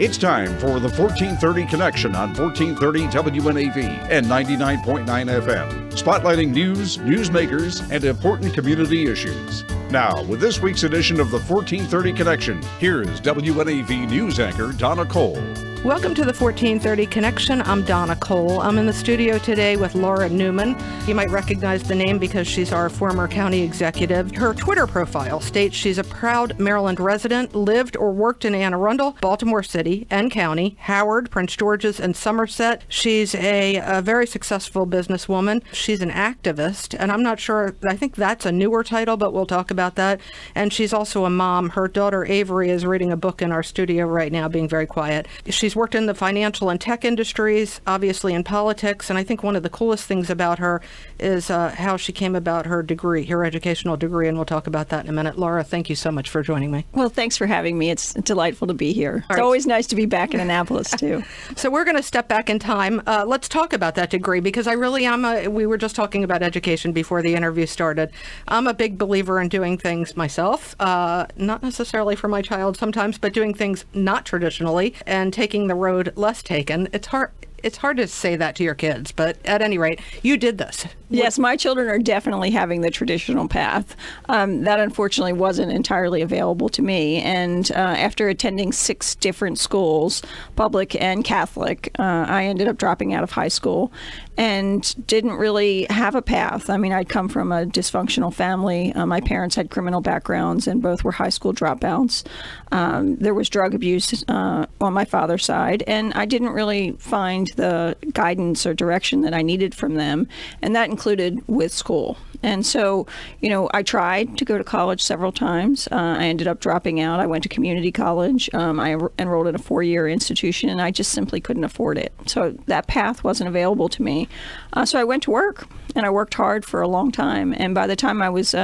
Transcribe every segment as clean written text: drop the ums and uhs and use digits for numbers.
It's time for the 1430 Connection on 1430 WNAV and 99.9 FM, spotlighting news, newsmakers, and important community issues. Now, with this week's edition of the 1430 Connection, here is WNAV news anchor Donna Cole. Welcome to the 1430 Connection. I'm Donna Cole. I'm in the studio today with Laura Neuman. You might recognize the name because she's our former county executive. Her Twitter profile states she's a proud Maryland resident, lived or worked in Anne Arundel, Baltimore City and County, Howard, Prince George's, and Somerset. She's a very successful businesswoman. She's an activist, and I'm not sure, I think that's a newer title, but we'll talk about that. And she's also a mom. Her daughter Avery is reading a book in our studio right now, being very quiet. She's worked in the financial and tech industries, obviously in politics, and I think one of the coolest things about her is how she came about her degree, her educational degree, and we'll talk about that in a minute. Laura, thank you so much for joining me. Well, thanks for having me. It's delightful to be here. It's always nice to be back in Annapolis, too. So we're going to step back in time. Let's talk about that degree, because I really am we were just talking about education before the interview started. I'm a big believer in doing things myself, not necessarily for my child sometimes, but doing things not traditionally and taking the road less taken. It's hard to say that to your kids, but at any rate, you did this. Yes, my children are definitely having the traditional path. That unfortunately wasn't entirely available to me. And after attending 6 different schools, public and Catholic, I ended up dropping out of high school and didn't really have a path. I mean, I'd come from a dysfunctional family. My parents had criminal backgrounds and both were high school dropouts. There was drug abuse on my father's side, and I didn't really find the guidance or direction that I needed from them, and that included with school. And so, I tried to go to college several times. I ended up dropping out. I went to community college. I enrolled in a 4-year institution, and I just simply couldn't afford it. So that path wasn't available to me. So I went to work, and I worked hard for a long time. And by the time I was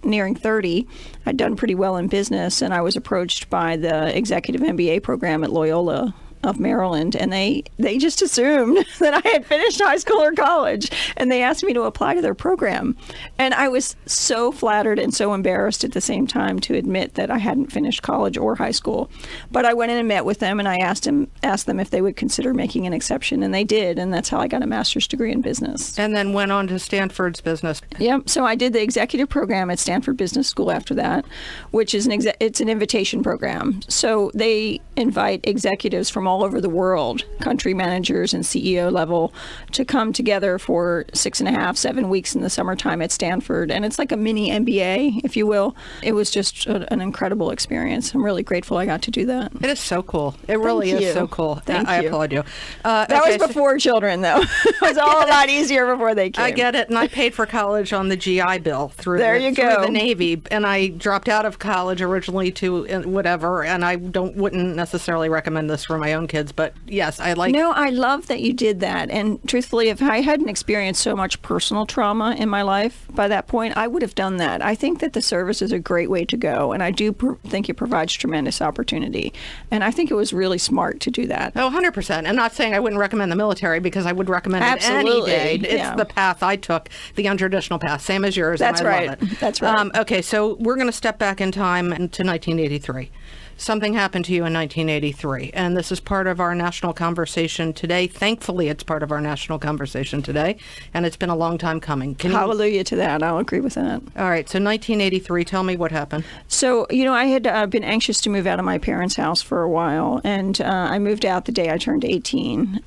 nearing 30, I'd done pretty well in business, and I was approached by the executive MBA program at Loyola of Maryland, and they just assumed that I had finished high school or college, and they asked me to apply to their program. And I was so flattered and so embarrassed at the same time to admit that I hadn't finished college or high school. But I went in and met with them, and I asked them if they would consider making an exception, and they did, and that's how I got a master's degree in business. And then went on to Stanford's business. Yep. So I did the executive program at Stanford Business School after that, which is it's an invitation program. So they invite executives from all over the world, country managers and CEO level, to come together for 6.5, 7 weeks in the summertime at Stanford. And it's like a mini MBA, if you will. It was just an incredible experience. I'm really grateful I got to do that. It is so cool. It really is so cool. I applaud you. That was before children, though. It was all a lot easier before they came. I get it. And I paid for college on the GI Bill through the Navy. And I dropped out of college originally to whatever. And I wouldn't necessarily recommend this for my own kids. But yes, I love that you did that. And truthfully, if I hadn't experienced so much personal trauma in my life by that point, I would have done that. I think that the service is a great way to go. And I do think it provides tremendous opportunity. And I think it was really smart to do that. Oh, 100%. I'm not saying I wouldn't recommend the military, because I would recommend it any day. It's the path I took, the untraditional path, same as yours. That's right. Love it. That's right. Okay, so we're going to step back in time to 1983. Something happened to you in 1983, and this is part of our national conversation today. Thankfully, it's part of our national conversation today, and it's been a long time coming. Hallelujah to that. I'll agree with that. All right, so 1983, tell me what happened. So, I had been anxious to move out of my parents' house for a while, and I moved out the day I turned 18.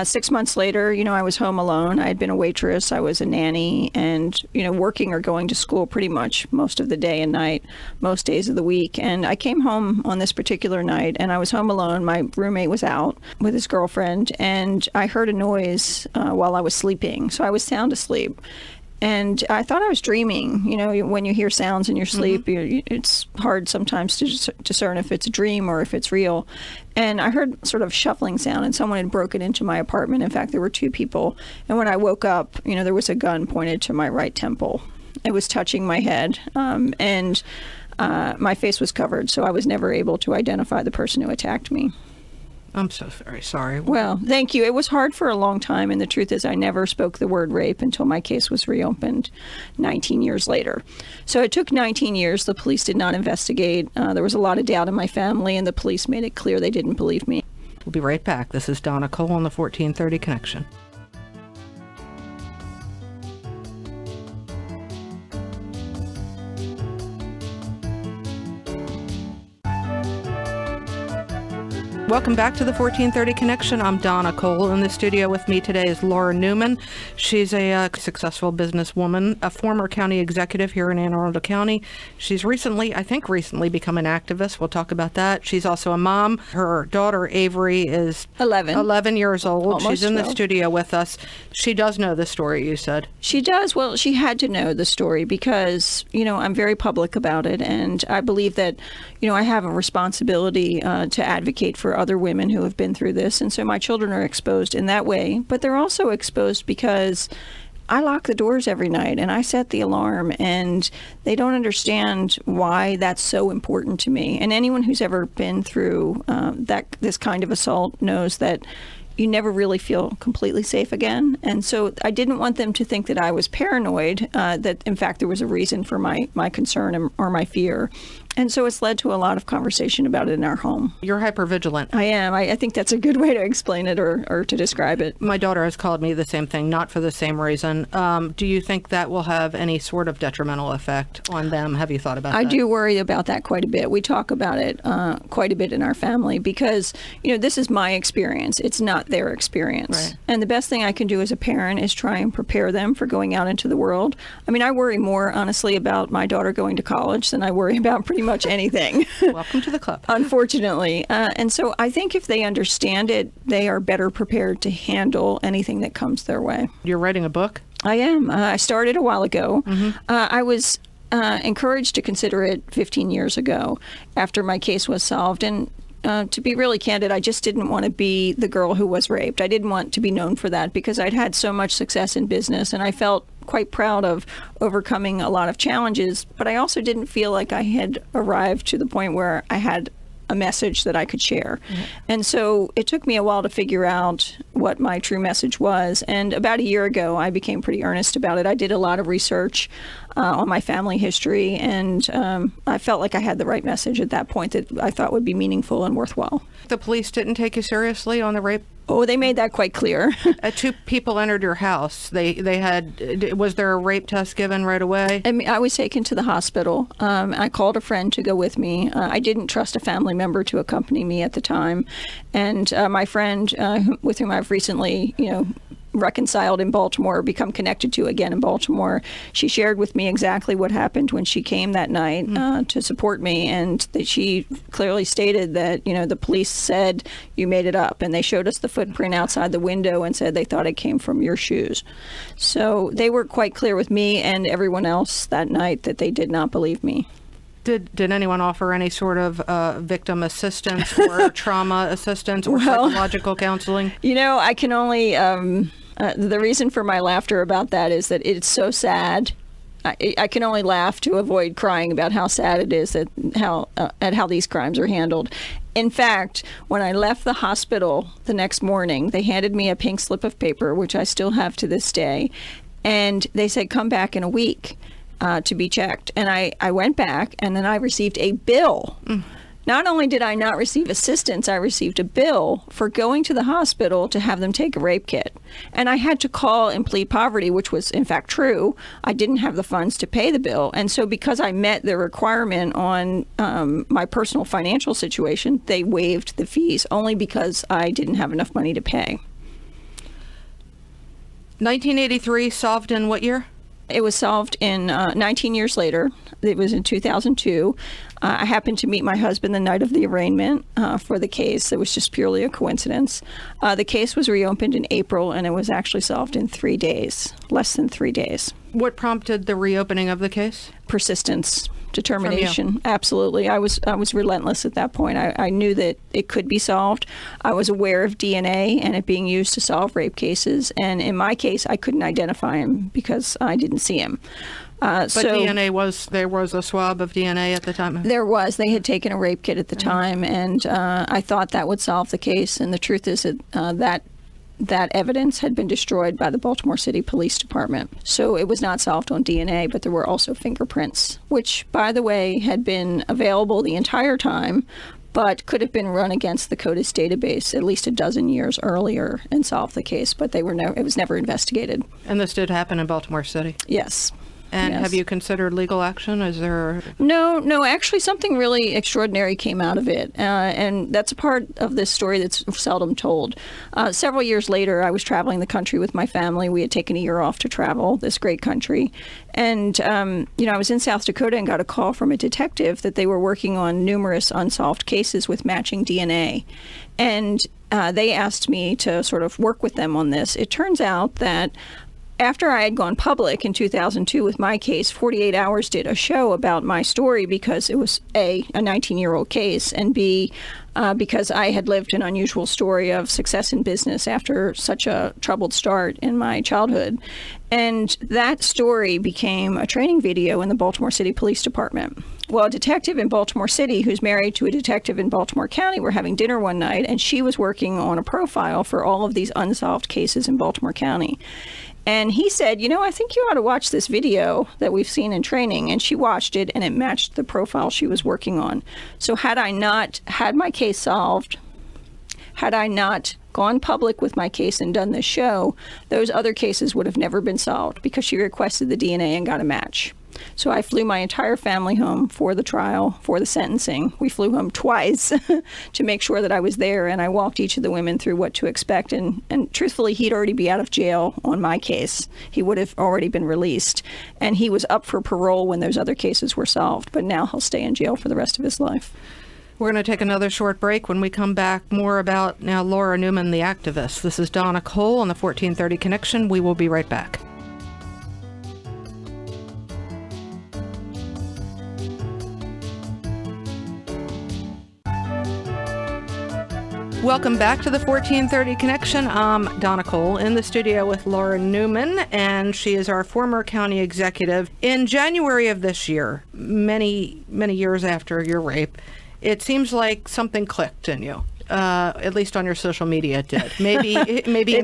6 months later, I was home alone. I had been a waitress. I was a nanny and, working or going to school pretty much most of the day and night, most days of the week. And I came home on this particular night and I was home alone. My roommate was out with his girlfriend and I heard a noise while I was sleeping. So I was sound asleep. And I thought I was dreaming. When you hear sounds in your sleep, it's hard sometimes to discern if it's a dream or if it's real. And I heard sort of shuffling sound, and someone had broken into my apartment. In fact, there were 2 people. And when I woke up, there was a gun pointed to my right temple. It was touching my head, and my face was covered, so I was never able to identify the person who attacked me. I'm so very sorry. Well, thank you. It was hard for a long time, and the truth is I never spoke the word rape until my case was reopened 19 years later. So it took 19 years. The police did not investigate. There was a lot of doubt in my family, and the police made it clear they didn't believe me. We'll be right back. This is Donna Cole on the 1430 Connection. Welcome back to the 1430 Connection. I'm Donna Cole. In the studio with me today is Laura Neuman. She's a successful businesswoman, a former county executive here in Anne Arundel County. She's recently become an activist. We'll talk about that. She's also a mom. Her daughter, Avery, is 11 years old. Almost She's in the 12. studio with us. She does know the story, you said. She does. Well, she had to know the story because, I'm very public about it. And I believe that, I have a responsibility to advocate for other women who have been through this. And so my children are exposed in that way. But they're also exposed because I lock the doors every night and I set the alarm, and they don't understand why that's so important to me. And anyone who's ever been through this kind of assault knows that you never really feel completely safe again. And so I didn't want them to think that I was paranoid, that in fact there was a reason for my concern or my fear. And so it's led to a lot of conversation about it in our home. You're hypervigilant. I am. I think that's a good way to explain it or to describe it. My daughter has called me the same thing, not for the same reason. Do you think that will have any sort of detrimental effect on them? Have you thought about that? I do worry about that quite a bit. We talk about it quite a bit in our family because, this is my experience. It's not their experience. Right. And the best thing I can do as a parent is try and prepare them for going out into the world. I worry more, honestly, about my daughter going to college than I worry about pretty much anything. Welcome to the club. Unfortunately. And so I think if they understand it, they are better prepared to handle anything that comes their way. You're writing a book? I am. I started a while ago. Mm-hmm. I was encouraged to consider it 15 years ago after my case was solved. And to be really candid, I just didn't want to be the girl who was raped. I didn't want to be known for that because I'd had so much success in business and I felt quite proud of overcoming a lot of challenges. But I also didn't feel like I had arrived to the point where I had a message that I could share. Mm-hmm. And so it took me a while to figure out what my true message was. And about a year ago, I became pretty earnest about it. I did a lot of research on my family history, and I felt like I had the right message at that point that I thought would be meaningful and worthwhile. The police didn't take you seriously on the rape? Oh, they made that quite clear. 2 people entered your house. They had. Was there a rape test given right away? I was taken to the hospital. I called a friend to go with me. I didn't trust a family member to accompany me at the time, and my friend, with whom I've recently, reconciled in Baltimore, become connected to again in Baltimore. She shared with me exactly what happened when she came that night to support me, and that she clearly stated that, the police said you made it up, and they showed us the footprint outside the window and said they thought it came from your shoes. So they were quite clear with me and everyone else that night that they did not believe me. Did anyone offer any sort of victim assistance or trauma assistance or psychological counseling? I can only... the reason for my laughter about that is that it's so sad. I can only laugh to avoid crying about how sad it is at how these crimes are handled. In fact, when I left the hospital the next morning, they handed me a pink slip of paper, which I still have to this day, and they said, come back in a week to be checked. And I went back, and then I received a bill. Not only did I not receive assistance, I received a bill for going to the hospital to have them take a rape kit. And I had to call and plead poverty, which was in fact true. I didn't have the funds to pay the bill. And so because I met the requirement on my personal financial situation, they waived the fees only because I didn't have enough money to pay. 1983, solved in what year? It was solved in 19 years later. It was in 2002. I happened to meet my husband the night of the arraignment for the case. It was just purely a coincidence. The case was reopened in April, and it was actually solved in 3 days, less than 3 days. What prompted the reopening of the case? Persistence, determination. Absolutely. I was relentless at that point. I knew that it could be solved. I was aware of DNA and it being used to solve rape cases. And in my case, I couldn't identify him because I didn't see him. But there was a swab of DNA at the time? There was. They had taken a rape kit at the time, and I thought that would solve the case. And the truth is that that evidence had been destroyed by the Baltimore City Police Department. So it was not solved on DNA, but there were also fingerprints, which, by the way, had been available the entire time, but could have been run against the CODIS database at least a dozen years earlier and solved the case, but it was never investigated. And this did happen in Baltimore City? Yes. And yes. Have you considered legal action? Is there... No, actually something really extraordinary came out of it. And that's a part of this story that's seldom told. Several years later, I was traveling the country with my family. We had taken a year off to travel this great country. And, I was in South Dakota and got a call from a detective that they were working on numerous unsolved cases with matching DNA. And they asked me to sort of work with them on this. It turns out that after I had gone public in 2002 with my case, 48 Hours did a show about my story because it was A, a 19-year-old case, and B, because I had lived an unusual story of success in business after such a troubled start in my childhood. And that story became a training video in the Baltimore City Police Department. Well, a detective in Baltimore City who's married to a detective in Baltimore County were having dinner one night, and she was working on a profile for all of these unsolved cases in Baltimore County. And he said, I think you ought to watch this video that we've seen in training. And she watched it, and it matched the profile she was working on. So had I not had my case solved, had I not gone public with my case and done this show, those other cases would have never been solved because she requested the DNA and got a match. So I flew my entire family home for the trial, for the sentencing. We flew home twice to make sure that I was there, and I walked each of the women through what to expect. And truthfully, he'd already be out of jail on my case. He would have already been released. And he was up for parole when those other cases were solved, but now he'll stay in jail for the rest of his life. We're going to take another short break. When we come back, more about now Laura Neuman, the activist. This is Donna Cole on the 1430 Connection. We will be right back. Welcome back to the 1430 Connection. I'm Donna Cole in the studio with Laura Neuman, and she is our former county executive. In January of this year, many years after your rape, it seems like something clicked in you. At least on your social media it did. Maybe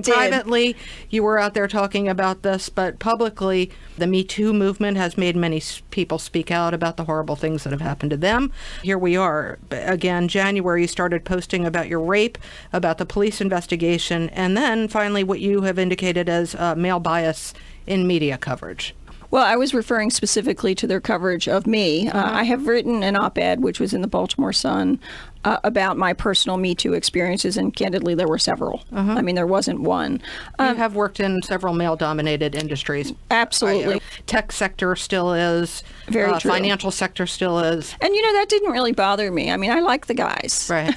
privately you were out there talking about this, but publicly the Me Too movement has made many people speak out about the horrible things that have happened to them. Here we are. Again, January, you started posting about your rape, about the police investigation, and then finally what you have indicated as male bias in media coverage. Well, I was referring specifically to their coverage of me. I have written an op-ed, which was in the Baltimore Sun, about my personal Me Too experiences, and candidly, there were several. I mean, there wasn't one. You have worked in several male-dominated industries. Absolutely. Tech sector still is. Very true. Financial sector still is. And, that didn't really bother me. I mean, I like the guys. Right.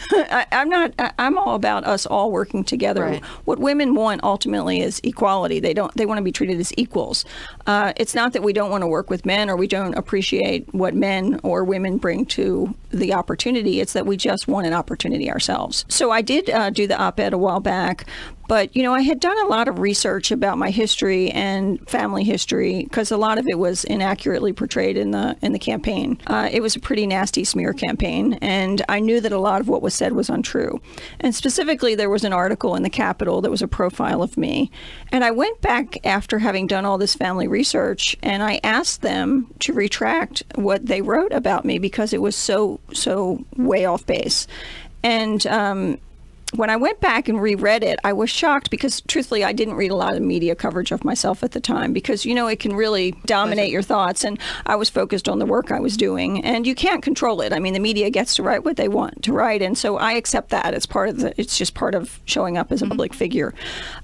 I'm all about us all working together. Right. What women want ultimately is equality. They want to be treated as equals. It's not that we don't want to work with men or we don't appreciate what men or women bring to the opportunity. It's that we just want an opportunity ourselves. So I did do the op-ed a while back, but I had done a lot of research about my history and family history because a lot of it was inaccurately portrayed in the campaign. It was a pretty nasty smear campaign, and I knew that a lot of what was said was untrue. And specifically, there was an article in the Capitol that was a profile of me, and I went back after having done all this family research, and I asked them to retract what they wrote about me because it was so way off base. And when I went back and reread it, I was shocked because, truthfully, I didn't read a lot of media coverage of myself at the time because, it can really dominate your thoughts. And I was focused on the work I was doing. And you can't control it. I mean, the media gets to write what they want to write. And so I accept that. It's just part of showing up as a public figure.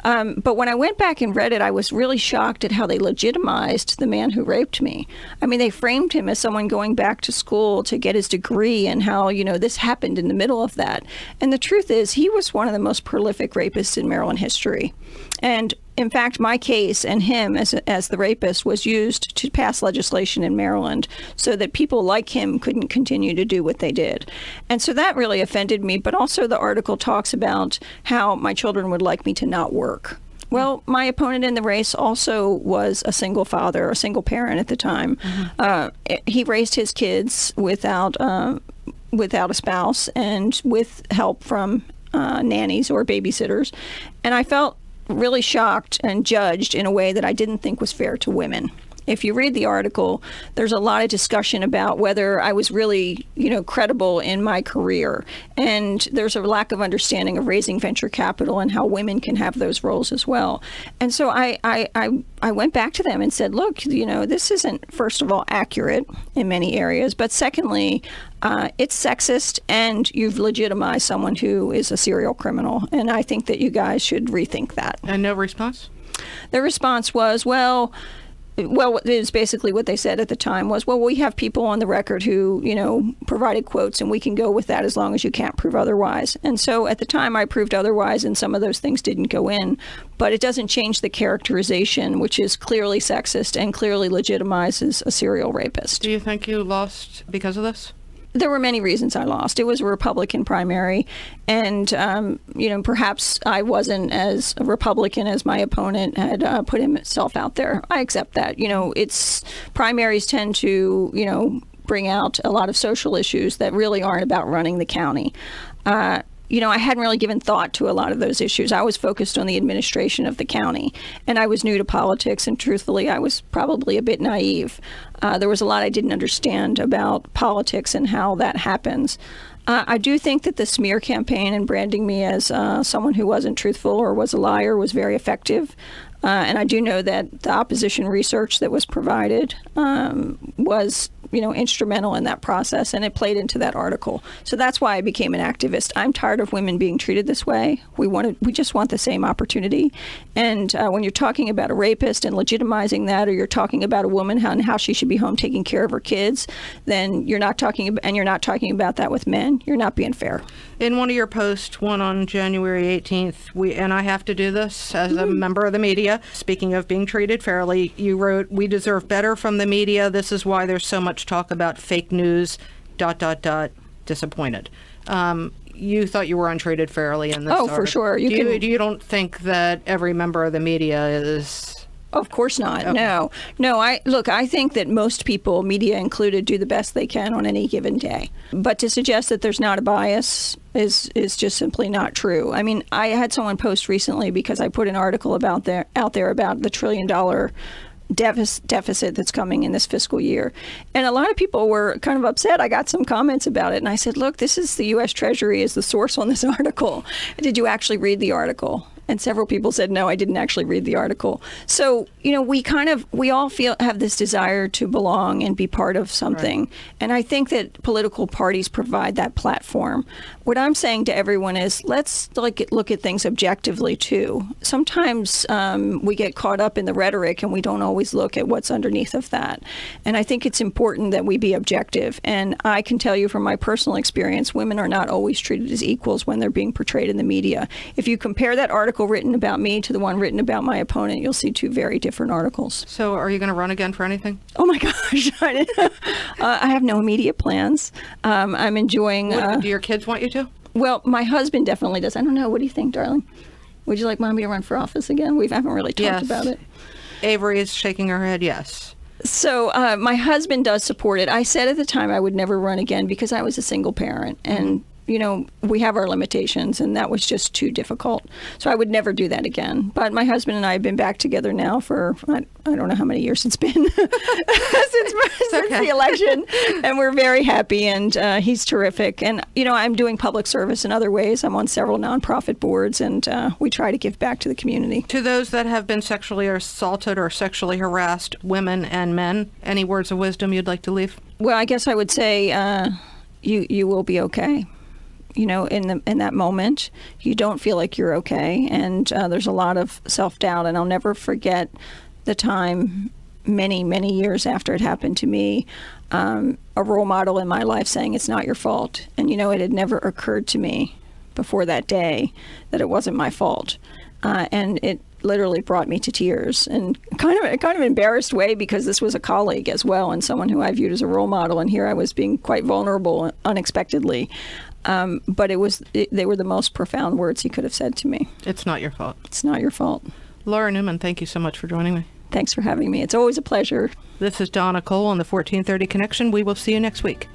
But when I went back and read it, I was really shocked at how they legitimized the man who raped me. I mean, they framed him as someone going back to school to get his degree and how, this happened in the middle of that. And the truth is, he was one of the most prolific rapists in Maryland history. And in fact, my case and him as the rapist was used to pass legislation in Maryland so that people like him couldn't continue to do what they did. And so that really offended me. But also the article talks about how my children would like me to not work. Well, my opponent in the race also was a single father, a single parent at the time. He raised his kids without a spouse and with help from nannies or babysitters. And I felt really shocked and judged in a way that I didn't think was fair to women. If you read the article, there's a lot of discussion about whether I was really, credible in my career. And there's a lack of understanding of raising venture capital and how women can have those roles as well. And so I went back to them and said, look, this isn't, first of all, accurate in many areas. But secondly, it's sexist, and you've legitimized someone who is a serial criminal. And I think that you guys should rethink that. And no response? The response was, well, it is basically what they said at the time was, well, we have people on the record who, provided quotes, and we can go with that as long as you can't prove otherwise. And so at the time I proved otherwise, and some of those things didn't go in. But it doesn't change the characterization, which is clearly sexist and clearly legitimizes a serial rapist. Do you think you lost because of this? There were many reasons I lost. It was a Republican primary, and perhaps I wasn't as a Republican as my opponent had put himself out there. I accept that. It's primaries tend to bring out a lot of social issues that really aren't about running the county. I hadn't really given thought to a lot of those issues. I was focused on the administration of the county, and I was new to politics, and truthfully, I was probably a bit naive. There was a lot I didn't understand about politics and how that happens. I do think that the smear campaign and branding me as someone who wasn't truthful or was a liar was very effective. And I do know that the opposition research that was provided was instrumental in that process, and it played into that article. So that's why I became an activist. I'm tired of women being treated this way. We just want the same opportunity. And when you're talking about a rapist and legitimizing that, or you're talking about a woman and how she should be home taking care of her kids, then you're not talking about that with men. You're not being fair. In one of your posts, one on January 18th, and I have to do this as a member of the media, speaking of being treated fairly, you wrote, "We deserve better from the media. This is why there's so much talk about fake news, ... disappointed." You thought you were untreated fairly in this article. For sure. You don't think that every member of the media is... Of course not. Okay. No. I think that most people, media included, do the best they can on any given day. But to suggest that there's not a bias is just simply not true. I mean, I had someone post recently because I put an article out there about the $1 trillion deficit that's coming in this fiscal year. And a lot of people were kind of upset. I got some comments about it, and I said, look, this is the U.S. Treasury is the source on this article. Did you actually read the article? And several people said, no, I didn't actually read the article. So, we all have this desire to belong and be part of something. Right. And I think that political parties provide that platform. What I'm saying to everyone is, let's look at things objectively too. Sometimes we get caught up in the rhetoric and we don't always look at what's underneath of that. And I think it's important that we be objective. And I can tell you from my personal experience, women are not always treated as equals when they're being portrayed in the media. If you compare that article written about me to the one written about my opponent, you'll see two very different articles. So are you going to run again for anything? Oh my gosh. I have no immediate plans. I'm enjoying... do your kids want you to? Well, my husband definitely does. I don't know. What do you think, darling? Would you like Mommy to run for office again? We haven't really talked about it. Avery is shaking her head yes. So my husband does support it. I said at the time I would never run again because I was a single parent, and we have our limitations, and that was just too difficult. So I would never do that again. But my husband and I have been back together now for, I don't know how many years it's been, since the election. And we're very happy, and he's terrific. And, I'm doing public service in other ways. I'm on several nonprofit boards, and we try to give back to the community. To those that have been sexually assaulted or sexually harassed, women and men, any words of wisdom you'd like to leave? Well, I guess I would say you will be okay. In that moment, you don't feel like you're okay. And there's a lot of self-doubt. And I'll never forget the time many, many years after it happened to me, a role model in my life saying it's not your fault. And, it had never occurred to me before that day that it wasn't my fault. And it literally brought me to tears, and kind of embarrassed way, because this was a colleague as well and someone who I viewed as a role model. And here I was being quite vulnerable unexpectedly. But they were the most profound words he could have said to me. It's not your fault. It's not your fault. Laura Neuman, thank you so much for joining me. Thanks for having me. It's always a pleasure. This is Donna Cole on the 1430 Connection. We will see you next week.